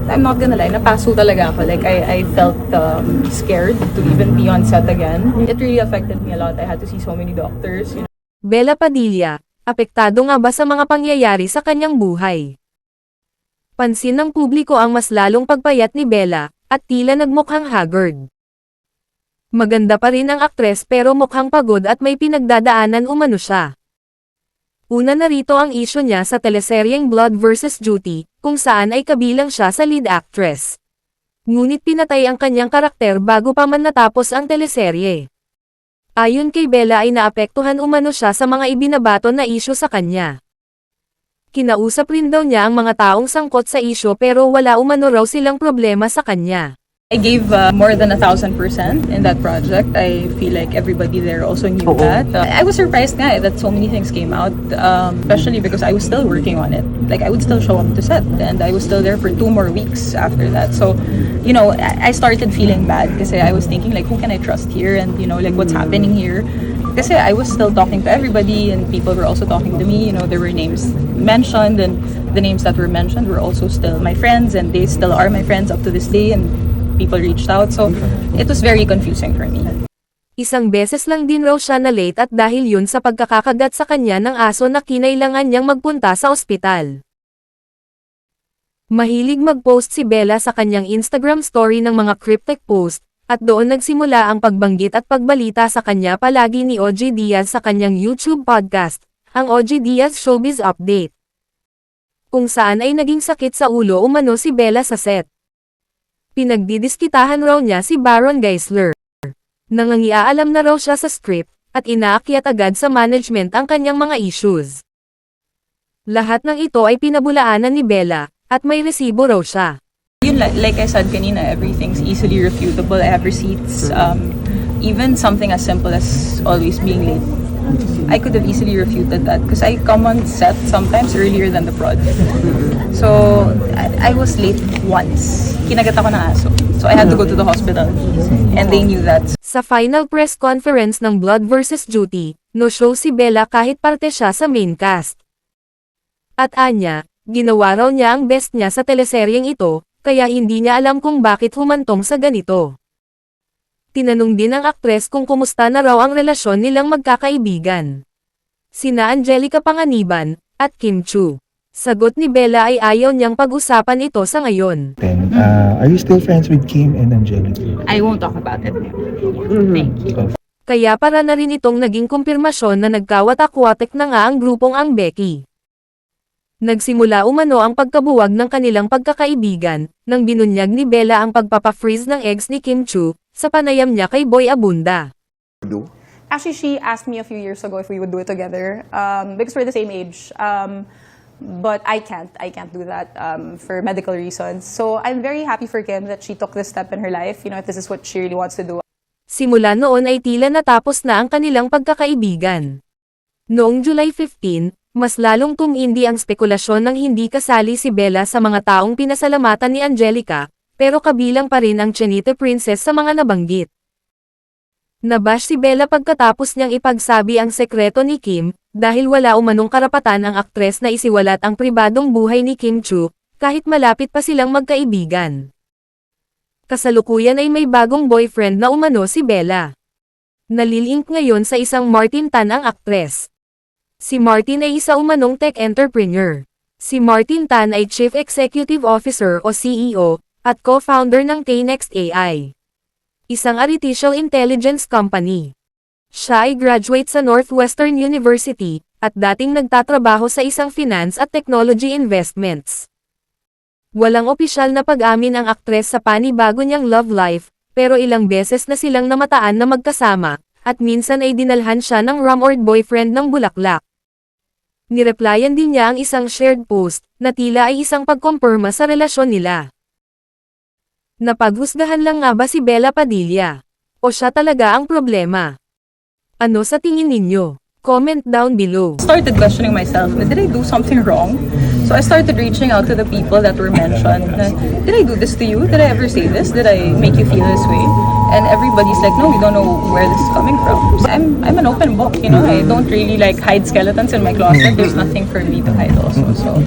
I'm not gonna lie, napaso talaga ako. Like, I felt scared to even be on set again. It really affected me a lot. I had to see so many doctors, you know. Bella Padilla, apektado nga ba sa mga pangyayari sa kanyang buhay? Pansin ng publiko ang mas lalong pagpayat ni Bella, at tila nagmukhang haggard. Maganda pa rin ang aktres pero mukhang pagod at may pinagdadaanan umano siya. Una na rito ang isyu niya sa teleseryeng Blood vs. Duty, kung saan ay kabilang siya sa lead actress. Ngunit pinatay ang kanyang karakter bago pa man natapos ang teleserye. Ayon kay Bella ay naapektuhan umano siya sa mga ibinabato na isyu sa kanya. Kinausap rin daw niya ang mga taong sangkot sa isyu pero wala umano raw silang problema sa kanya. I gave more than 1,000% in that project. I feel like everybody there also knew that. I was surprised nga that so many things came out, especially because I was still working on it. Like, I would still show up to set, and I was still there for 2 more weeks after that. So, you know, I started feeling bad kasi I was thinking, like, who can I trust here, and, you know, like, what's happening here? Kasi I was still talking to everybody, and people were also talking to me. You know, there were names mentioned, and the names that were mentioned were also still my friends, and they still are my friends up to this day, and people reached out, so it was very confusing for me. Isang beses lang din raw siya na late at dahil yun sa pagkakakagat sa kanya ng aso na kinailangan niyang magpunta sa ospital. Mahilig mag-post si Bella sa kanyang Instagram story ng mga cryptic post, at doon nagsimula ang pagbanggit at pagbalita sa kanya palagi ni OG Diaz sa kanyang YouTube podcast, ang OG Diaz Showbiz Update. Kung saan ay naging sakit sa ulo umano si Bella sa set. Pinagdidiskitahan raw niya si Baron Geisler. Nangangiaalam na raw siya sa script, at inaakyat agad sa management ang kanyang mga issues. Lahat ng ito ay pinabulaanan ni Bella, at may resibo raw siya. Yun, like I said kanina, everything's easily refutable. I have receipts. Even something as simple as always being late. I could have easily refuted that because I come on set sometimes earlier than the prod. So, I was late once. Kinagat ako ng aso. So, I had to go to the hospital. And they knew that. Sa final press conference ng Blood vs. Duty, no-show si Bella kahit parte siya sa main cast. At anya, ginawa raw niya ang best niya sa teleseryeng ito, kaya hindi niya alam kung bakit humantong sa ganito. Tinanong din ng aktres kung kumusta na raw ang relasyon nilang magkakaibigan. Sina Angelica Panganiban, at Kim Chu. Sagot ni Bella ay ayaw niyang pag-usapan ito sa ngayon. Are you still friends with Kim and Angelica? I won't talk about it. Thank you. Kaya para na rin itong naging kumpirmasyon na nagkawatak-watak na nga ang grupong ang Becky. Nagsimula umano ang pagkabuwag ng kanilang pagkakaibigan, nang binunyag ni Bella ang pagpapa-freeze ng eggs ni Kim Chu, sa panayam niya kay Boy Abunda. Actually, she asked me a few years ago if we would do it together, because we're the same age. But I can't do that for medical reasons. So I'm very happy for Kim that she took this step in her life, you know, if this is what she really wants to do. Simula noon ay tila natapos na ang kanilang pagkakaibigan. Noong July 15, mas lalong tumindi ang spekulasyon ng hindi kasali si Bella sa mga taong pinasalamatan ni Angelica, pero kabilang pa rin ang Chinita Princess sa mga nabanggit. Nabash si Bella pagkatapos niyang ipagsabi ang sekreto ni Kim, dahil wala umanong karapatan ang aktres na isiwalat ang pribadong buhay ni Kim Chu, kahit malapit pa silang magkaibigan. Kasalukuyan ay may bagong boyfriend na umano si Bella. Nalilink ngayon sa isang Martin Tan ang aktres. Si Martin ay isa umanong tech entrepreneur. Si Martin Tan ay Chief Executive Officer o CEO, at co-founder ng Tainext AI. Isang artificial intelligence company. Siya ay graduate sa Northwestern University, at dating nagtatrabaho sa isang finance at technology investments. Walang opisyal na pag-amin ang aktres sa panibago niyang love life, pero ilang beses na silang namataan na magkasama, at minsan ay dinalhan siya ng rumored boyfriend ng bulaklak. Nireplyan din niya ang isang shared post, na tila ay isang pagkumpirma sa relasyon nila. Napaghusgahan lang nga ba si Bella Padilla? O siya talaga ang problema? Ano sa tingin ninyo? Comment down below. Started questioning myself, did I do something wrong? So I started reaching out to the people that were mentioned. Did I do this to you? Did I ever say this? Did I make you feel this way? And everybody's like, no, we don't know where this is coming from. So I'm an open book, you know. I don't really like hide skeletons in my closet. There's nothing for me to hide also. So.